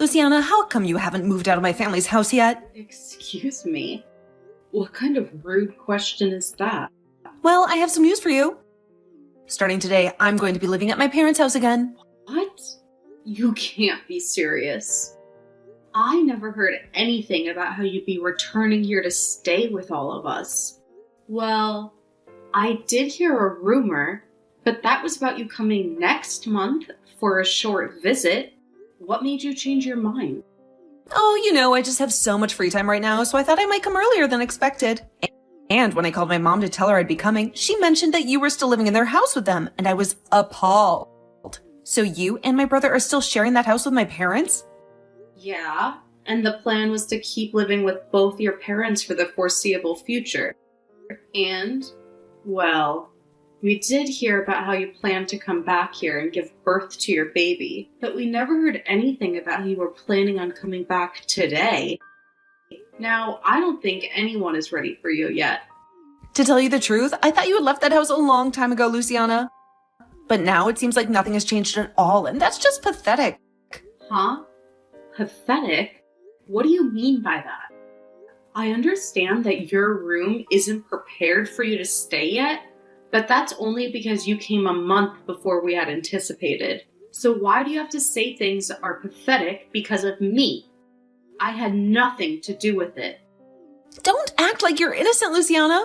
Luciana, how come you haven't moved out of my family's house yet? Excuse me? What kind of rude question is that? Well, I have some news for you. Starting today, I'm going to be living at my parents' house again. What? You can't be serious. I never heard anything about how you'd be returning here to stay with all of us. Well, I did hear a rumor, but that was about you coming next month for a short visit. What made you change your mind? Oh, I just have so much free time right now, so I thought I might come earlier than expected. And when I called my mom to tell her I'd be coming, she mentioned that you were still living in their house with them, and I was appalled. So you and my brother are still sharing that house with my parents? Yeah, and the plan was to keep living with both your parents for the foreseeable future. And, well, we did hear about how you planned to come back here and give birth to your baby, but we never heard anything about how you were planning on coming back today. Now, I don't think anyone is ready for you yet. To tell you the truth, I thought you had left that house a long time ago, Luciana. But now it seems like nothing has changed at all, and that's just pathetic. Huh? Pathetic? What do you mean by that? I understand that your room isn't prepared for you to stay yet, but that's only because you came a month before we had anticipated. So why do you have to say things are pathetic because of me? I had nothing to do with it. Don't act like you're innocent, Luciana.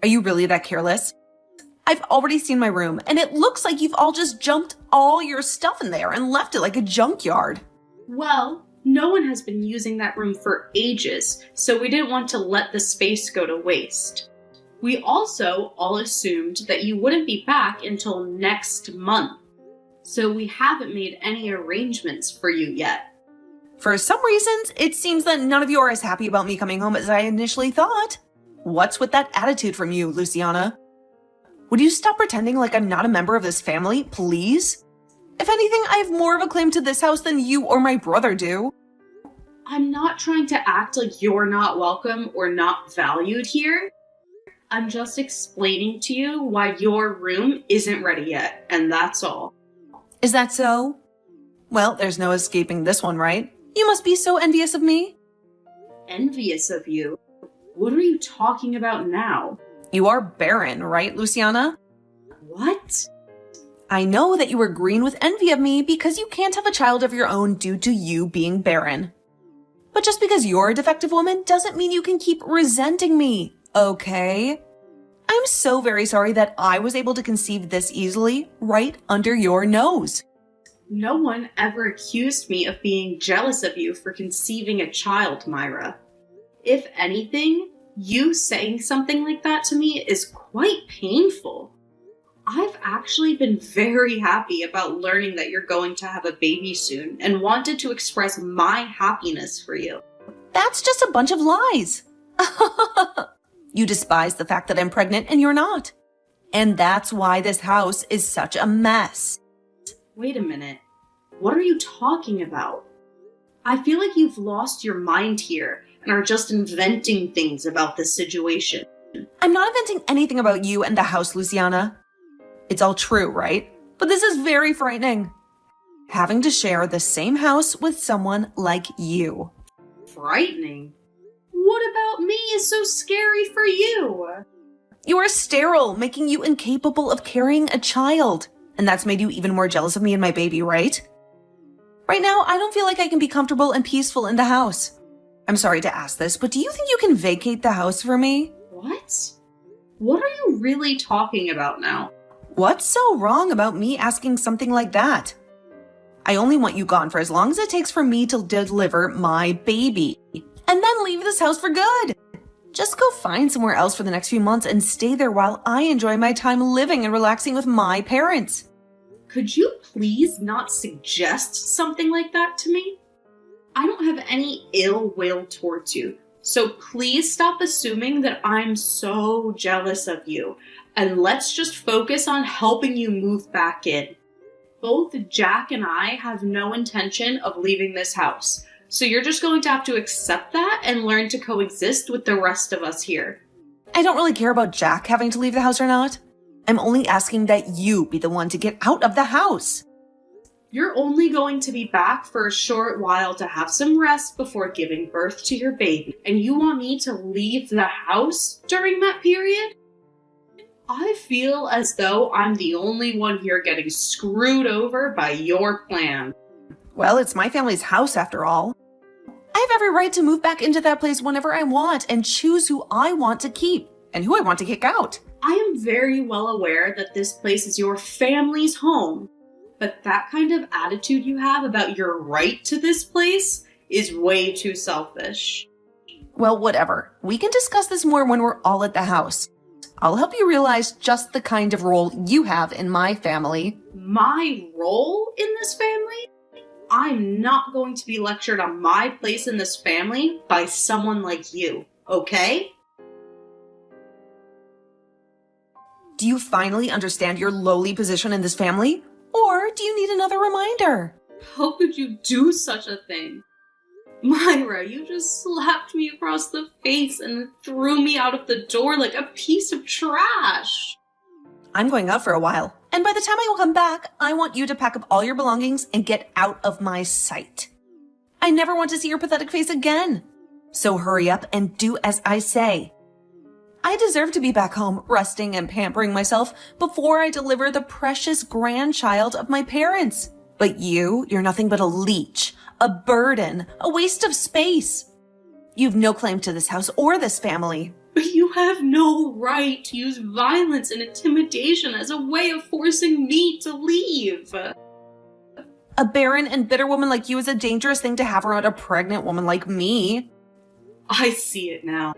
Are you really that careless? I've already seen my room, and it looks like you've all just jumped all your stuff in there and left it like a junkyard. Well, no one has been using that room for ages, so we didn't want to let the space go to waste. We also all assumed that you wouldn't be back until next month, so we haven't made any arrangements for you yet. For some reasons, it seems that none of you are as happy about me coming home as I initially thought. What's with that attitude from you, Luciana? Would you stop pretending like I'm not a member of this family, please? If anything, I have more of a claim to this house than you or my brother do. I'm not trying to act like you're not welcome or not valued here. I'm just explaining to you why your room isn't ready yet, and that's all. Is that so? Well, there's no escaping this one, right? You must be so envious of me. Envious of you? What are you talking about now? You are barren, right, Luciana? What? I know that you were green with envy of me because you can't have a child of your own due to you being barren. But just because you're a defective woman doesn't mean you can keep resenting me, okay? I'm so very sorry that I was able to conceive this easily right under your nose. No one ever accused me of being jealous of you for conceiving a child, Myra. If anything, you saying something like that to me is quite painful. I've actually been very happy about learning that you're going to have a baby soon and wanted to express my happiness for you. That's just a bunch of lies. You despise the fact that I'm pregnant and you're not. And that's why this house is such a mess. Wait a minute. What are you talking about? I feel like you've lost your mind here and are just inventing things about this situation. I'm not inventing anything about you and the house, Luciana. It's all true, right? But this is very frightening. Having to share the same house with someone like you. Frightening? What about me is so scary for you? You are sterile, making you incapable of carrying a child. And that's made you even more jealous of me and my baby, right? Right now, I don't feel like I can be comfortable and peaceful in the house. I'm sorry to ask this, but do you think you can vacate the house for me? What? What are you really talking about now? What's so wrong about me asking something like that? I only want you gone for as long as it takes for me to deliver my baby. And then leave this house for good. Just go find somewhere else for the next few months and stay there while I enjoy my time living and relaxing with my parents. Could you please not suggest something like that to me? I don't have any ill will towards you, so please stop assuming that I'm so jealous of you, and let's just focus on helping you move back in. Both Jack and I have no intention of leaving this house, so you're just going to have to accept that and learn to coexist with the rest of us here. I don't really care about Jack having to leave the house or not. I'm only asking that you be the one to get out of the house. You're only going to be back for a short while to have some rest before giving birth to your baby, and you want me to leave the house during that period? I feel as though I'm the only one here getting screwed over by your plan. Well, it's my family's house after all. I have every right to move back into that place whenever I want and choose who I want to keep and who I want to kick out. I am very well aware that this place is your family's home, but that kind of attitude you have about your right to this place is way too selfish. Well, whatever. We can discuss this more when we're all at the house. I'll help you realize just the kind of role you have in my family. My role in this family? I'm not going to be lectured on my place in this family by someone like you, okay? Do you finally understand your lowly position in this family? Or do you need another reminder? How could you do such a thing? Myra, you just slapped me across the face and threw me out of the door like a piece of trash. I'm going out for a while, and by the time I will come back, I want you to pack up all your belongings and get out of my sight. I never want to see your pathetic face again. So hurry up and do as I say. I deserve to be back home, resting and pampering myself before I deliver the precious grandchild of my parents. But you're nothing but a leech, a burden, a waste of space. You've no claim to this house or this family. But you have no right to use violence and intimidation as a way of forcing me to leave. A barren and bitter woman like you is a dangerous thing to have around a pregnant woman like me. I see it now.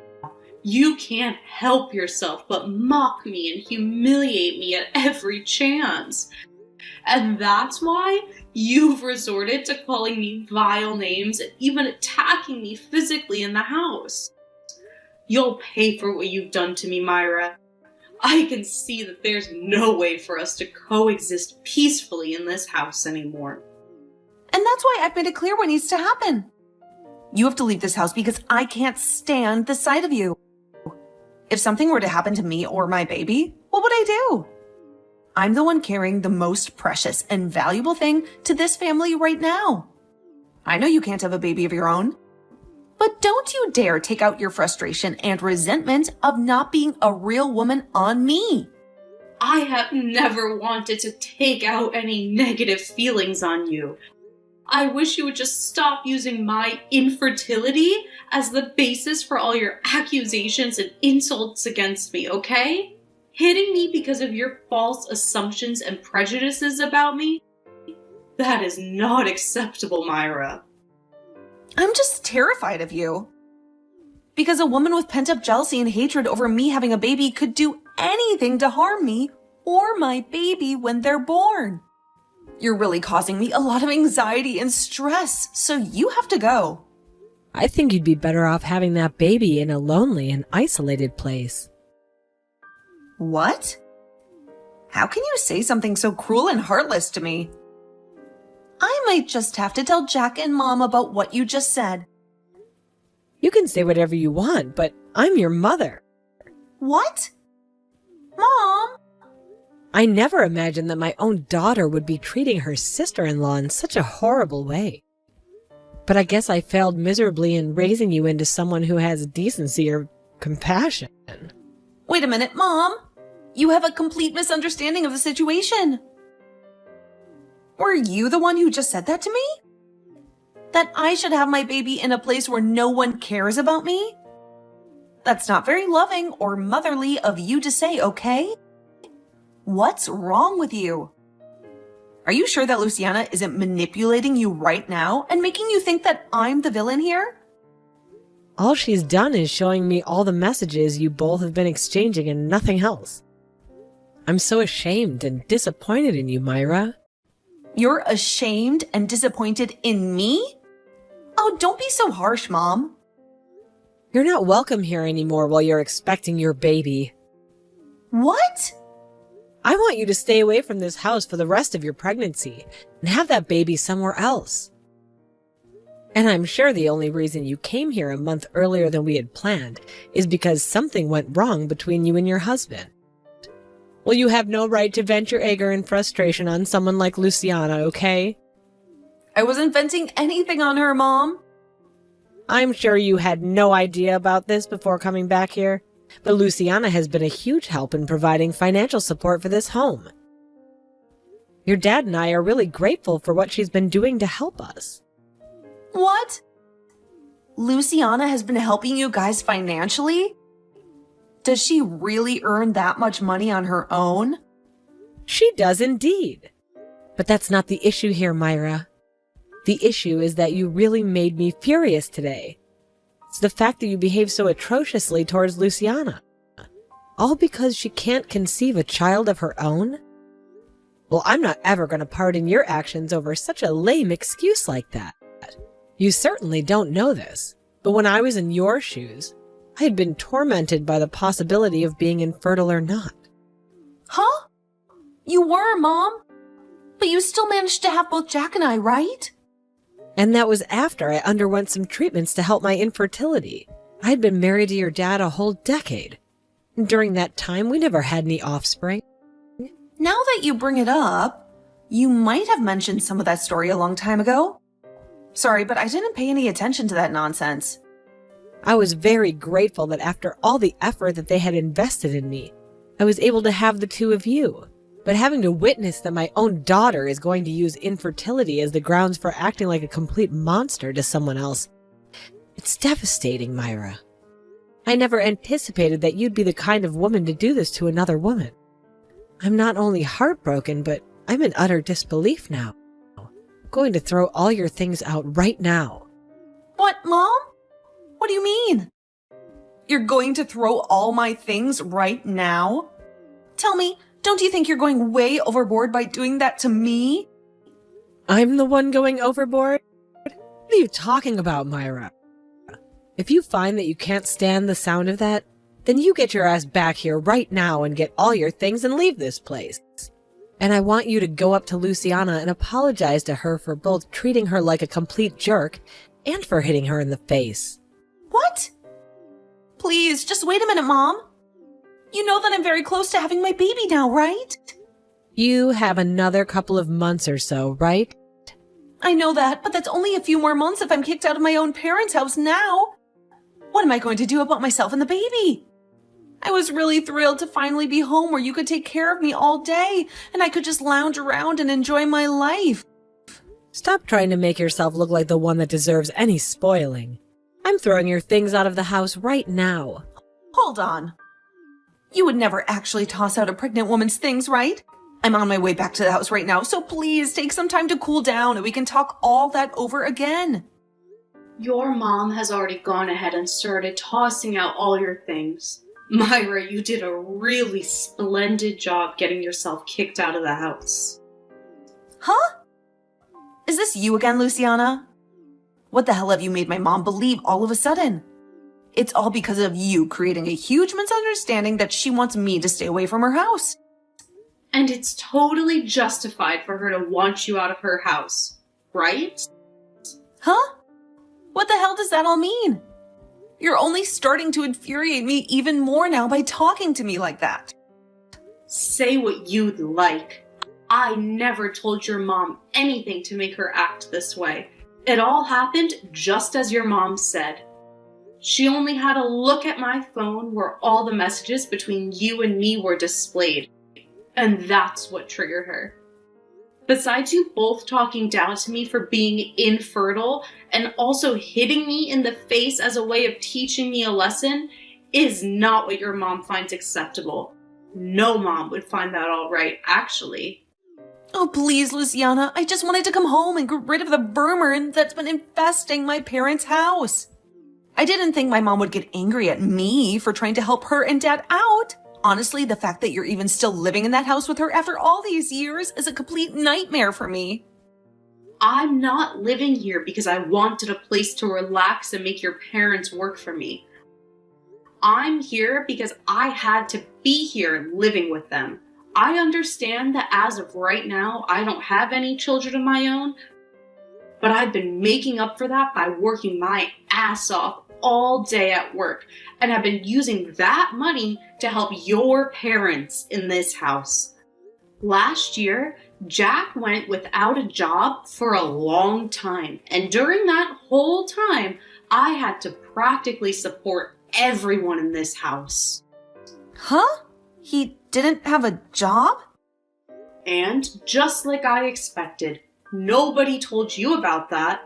You can't help yourself but mock me and humiliate me at every chance. And that's why you've resorted to calling me vile names and even attacking me physically in the house. You'll pay for what you've done to me, Myra. I can see that there's no way for us to coexist peacefully in this house anymore. And that's why I've made it clear what needs to happen. You have to leave this house because I can't stand the sight of you. If something were to happen to me or my baby, what would I do? I'm the one carrying the most precious and valuable thing to this family right now. I know you can't have a baby of your own, but don't you dare take out your frustration and resentment of not being a real woman on me. I have never wanted to take out any negative feelings on you. I wish you would just stop using my infertility as the basis for all your accusations and insults against me, okay? Hitting me because of your false assumptions and prejudices about me? That is not acceptable, Myra. I'm just terrified of you. Because a woman with pent-up jealousy and hatred over me having a baby could do anything to harm me or my baby when they're born. You're really causing me a lot of anxiety and stress, so you have to go. I think you'd be better off having that baby in a lonely and isolated place. What? How can you say something so cruel and heartless to me? I might just have to tell Jack and Mom about what you just said. You can say whatever you want, but I'm your mother. What? Mom? I never imagined that my own daughter would be treating her sister-in-law in such a horrible way. But I guess I failed miserably in raising you into someone who has decency or compassion. Wait a minute, Mom. You have a complete misunderstanding of the situation. Were you the one who just said that to me? That I should have my baby in a place where no one cares about me? That's not very loving or motherly of you to say, okay? What's wrong with you? Are you sure that Luciana isn't manipulating you right now and making you think that I'm the villain here? All she's done is showing me all the messages you both have been exchanging and nothing else. I'm so ashamed and disappointed in you, Myra. You're ashamed and disappointed in me? Oh, don't be so harsh, Mom. You're not welcome here anymore while you're expecting your baby. What? I want you to stay away from this house for the rest of your pregnancy and have that baby somewhere else. And I'm sure the only reason you came here a month earlier than we had planned is because something went wrong between you and your husband. Well, you have no right to vent your anger and frustration on someone like Luciana, okay? I wasn't venting anything on her, Mom. I'm sure you had no idea about this before coming back here, but Luciana has been a huge help in providing financial support for this home. Your dad and I are really grateful for what she's been doing to help us. What? Luciana has been helping you guys financially? Does she really earn that much money on her own? She does indeed. But that's not the issue here, Myra. The issue is that you really made me furious today. It's the fact that you behave so atrociously towards Luciana. All because she can't conceive a child of her own? Well, I'm not ever going to pardon your actions over such a lame excuse like that. You certainly don't know this, but when I was in your shoes, I had been tormented by the possibility of being infertile or not. Huh? You were, Mom? But you still managed to have both Jack and I, right? And that was after I underwent some treatments to help my infertility. I had been married to your dad a whole decade. And during that time, we never had any offspring. Now that you bring it up, you might have mentioned some of that story a long time ago. Sorry, but I didn't pay any attention to that nonsense. I was very grateful that after all the effort that they had invested in me, I was able to have the two of you. But having to witness that my own daughter is going to use infertility as the grounds for acting like a complete monster to someone else, it's devastating, Myra. I never anticipated that you'd be the kind of woman to do this to another woman. I'm not only heartbroken, but I'm in utter disbelief now. I'm going to throw all your things out right now. What, Mom? What do you mean? You're going to throw all my things right now? Tell me, don't you think you're going way overboard by doing that to me? I'm the one going overboard? What are you talking about, Myra? If you find that you can't stand the sound of that, then you get your ass back here right now and get all your things and leave this place. And I want you to go up to Luciana and apologize to her for both treating her like a complete jerk and for hitting her in the face. What? Please, just wait a minute, Mom. You know that I'm very close to having my baby now, right? You have another couple of months or so, right? I know that, but that's only a few more months if I'm kicked out of my own parents' house now. What am I going to do about myself and the baby? I was really thrilled to finally be home where you could take care of me all day and I could just lounge around and enjoy my life. Stop trying to make yourself look like the one that deserves any spoiling. I'm throwing your things out of the house right now. Hold on. You would never actually toss out a pregnant woman's things, right? I'm on my way back to the house right now, so please take some time to cool down and we can talk all that over again. Your mom has already gone ahead and started tossing out all your things. Myra, you did a really splendid job getting yourself kicked out of the house. Huh? Is this you again, Luciana? What the hell have you made my mom believe all of a sudden? It's all because of you creating a huge misunderstanding that she wants me to stay away from her house. And it's totally justified for her to want you out of her house, right? Huh? What the hell does that all mean? You're only starting to infuriate me even more now by talking to me like that. Say what you'd like. I never told your mom anything to make her act this way. It all happened just as your mom said. She only had to look at my phone where all the messages between you and me were displayed. And that's what triggered her. Besides you both talking down to me for being infertile and also hitting me in the face as a way of teaching me a lesson is not what your mom finds acceptable. No mom would find that all right, actually. Oh, please, Luciana. I just wanted to come home and get rid of the vermin that's been infesting my parents' house. I didn't think my mom would get angry at me for trying to help her and Dad out. Honestly, the fact that you're even still living in that house with her after all these years is a complete nightmare for me. I'm not living here because I wanted a place to relax and make your parents work for me. I'm here because I had to be here living with them. I understand that as of right now, I don't have any children of my own, but I've been making up for that by working my ass off all day at work and have been using that money to help your parents in this house. Last year, Jack went without a job for a long time, and during that whole time, I had to practically support everyone in this house. Huh? He didn't have a job? And just like I expected, nobody told you about that.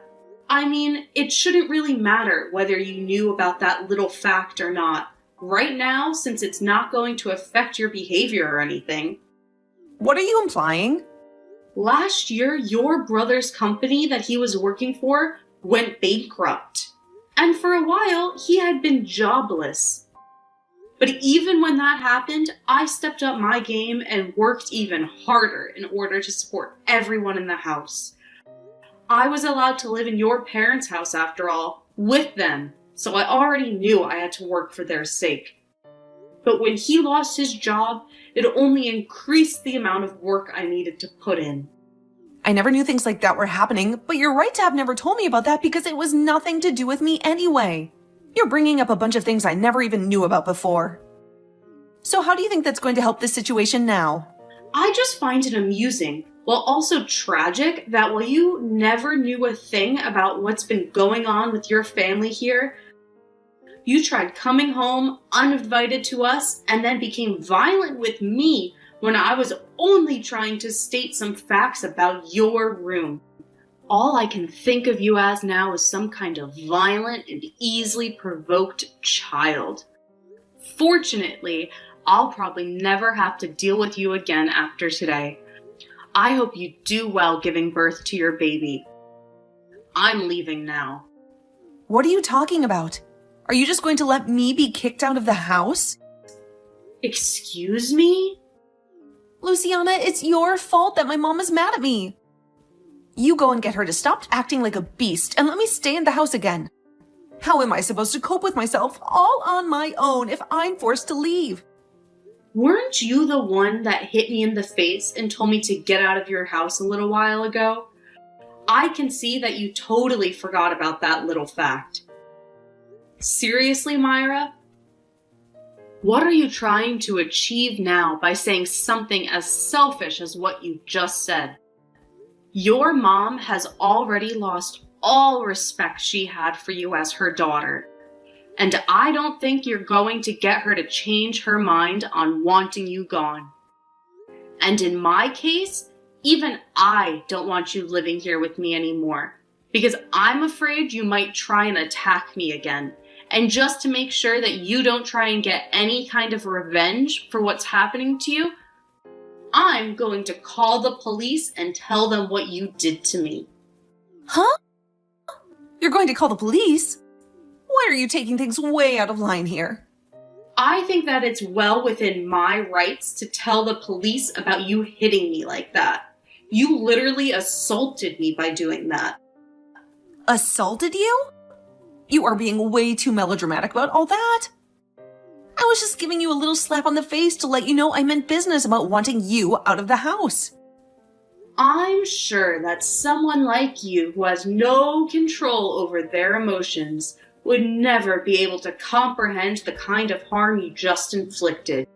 I mean, it shouldn't really matter whether you knew about that little fact or not. Right now, since it's not going to affect your behavior or anything. What are you implying? Last year, your brother's company that he was working for went bankrupt. And for a while, he had been jobless. But even when that happened, I stepped up my game and worked even harder in order to support everyone in the house. I was allowed to live in your parents' house after all, with them, so I already knew I had to work for their sake. But when he lost his job, it only increased the amount of work I needed to put in. I never knew things like that were happening, but you're right to have never told me about that because it was nothing to do with me anyway. You're bringing up a bunch of things I never even knew about before. So how do you think that's going to help this situation now? I just find it amusing, while also tragic, that while you never knew a thing about what's been going on with your family here, you tried coming home uninvited to us and then became violent with me when I was only trying to state some facts about your room. All I can think of you as now is some kind of violent and easily provoked child. Fortunately, I'll probably never have to deal with you again after today. I hope you do well giving birth to your baby. I'm leaving now. What are you talking about? Are you just going to let me be kicked out of the house? Excuse me? Luciana, it's your fault that my mom is mad at me. You go and get her to stop acting like a beast and let me stay in the house again. How am I supposed to cope with myself all on my own if I'm forced to leave? Weren't you the one that hit me in the face and told me to get out of your house a little while ago? I can see that you totally forgot about that little fact. Seriously, Myra? What are you trying to achieve now by saying something as selfish as what you just said? Your mom has already lost all respect she had for you as her daughter. And I don't think you're going to get her to change her mind on wanting you gone. And in my case, even I don't want you living here with me anymore, because I'm afraid you might try and attack me again. And just to make sure that you don't try and get any kind of revenge for what's happening to you, I'm going to call the police and tell them what you did to me. Huh? You're going to call the police? Why are you taking things way out of line here? I think that it's well within my rights to tell the police about you hitting me like that. You literally assaulted me by doing that. Assaulted you? You are being way too melodramatic about all that. I was just giving you a little slap on the face to let you know I meant business about wanting you out of the house. I'm sure that someone like you who has no control over their emotions would never be able to comprehend the kind of harm you just inflicted.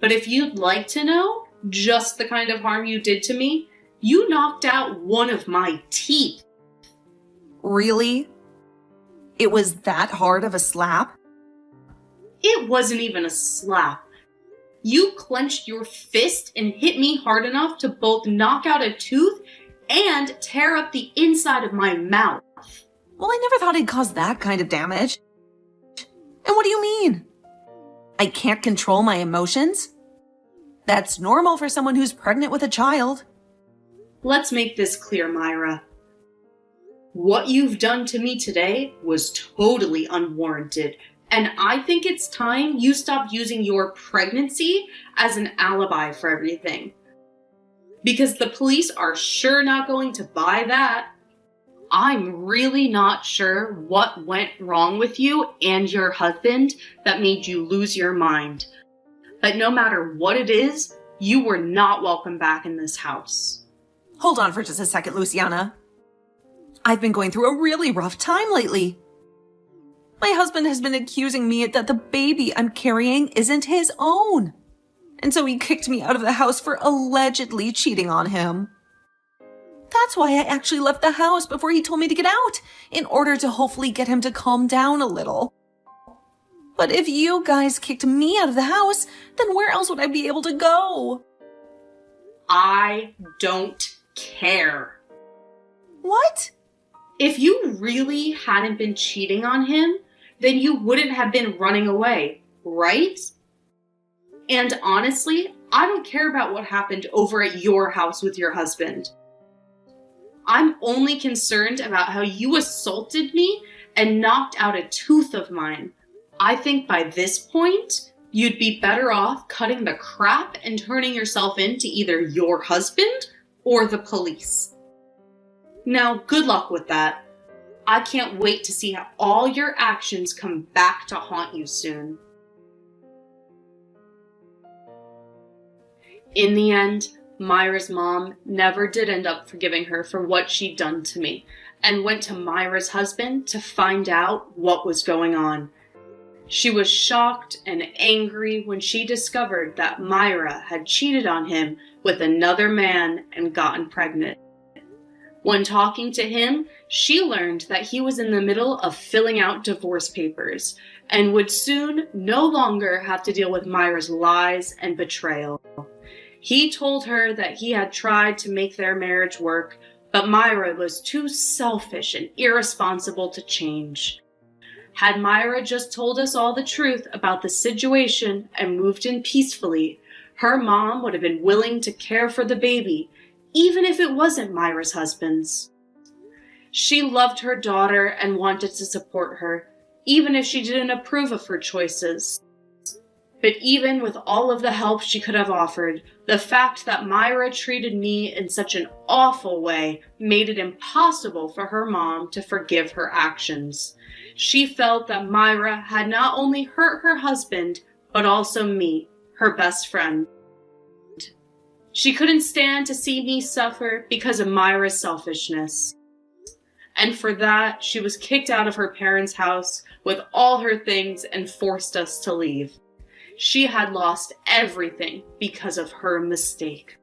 But if you'd like to know just the kind of harm you did to me, you knocked out one of my teeth. Really? It was that hard of a slap? It wasn't even a slap. You clenched your fist and hit me hard enough to both knock out a tooth and tear up the inside of my mouth. Well, I never thought I'd cause that kind of damage. And what do you mean? I can't control my emotions? That's normal for someone who's pregnant with a child. Let's make this clear, Myra. What you've done to me today was totally unwarranted, and I think it's time you stop using your pregnancy as an alibi for everything. Because the police are sure not going to buy that. I'm really not sure what went wrong with you and your husband that made you lose your mind. But no matter what it is, you were not welcome back in this house. Hold on for just a second, Luciana. I've been going through a really rough time lately. My husband has been accusing me that the baby I'm carrying isn't his own. And so he kicked me out of the house for allegedly cheating on him. That's why I actually left the house before he told me to get out, in order to hopefully get him to calm down a little. But if you guys kicked me out of the house, then where else would I be able to go? I don't care. What? If you really hadn't been cheating on him, then you wouldn't have been running away, right? And honestly, I don't care about what happened over at your house with your husband. I'm only concerned about how you assaulted me and knocked out a tooth of mine. I think by this point, you'd be better off cutting the crap and turning yourself in to either your husband or the police. Now, good luck with that. I can't wait to see how all your actions come back to haunt you soon. In the end, Myra's mom never did end up forgiving her for what she'd done to me, and went to Myra's husband to find out what was going on. She was shocked and angry when she discovered that Myra had cheated on him with another man and gotten pregnant. When talking to him, she learned that he was in the middle of filling out divorce papers and would soon no longer have to deal with Myra's lies and betrayal. He told her that he had tried to make their marriage work, but Myra was too selfish and irresponsible to change. Had Myra just told us all the truth about the situation and moved in peacefully, her mom would have been willing to care for the baby, even if it wasn't Myra's husband's. She loved her daughter and wanted to support her, even if she didn't approve of her choices. But even with all of the help she could have offered, the fact that Myra treated me in such an awful way made it impossible for her mom to forgive her actions. She felt that Myra had not only hurt her husband, but also me, her best friend. She couldn't stand to see me suffer because of Myra's selfishness. And for that, she was kicked out of her parents' house with all her things and forced us to leave. She had lost everything because of her mistake.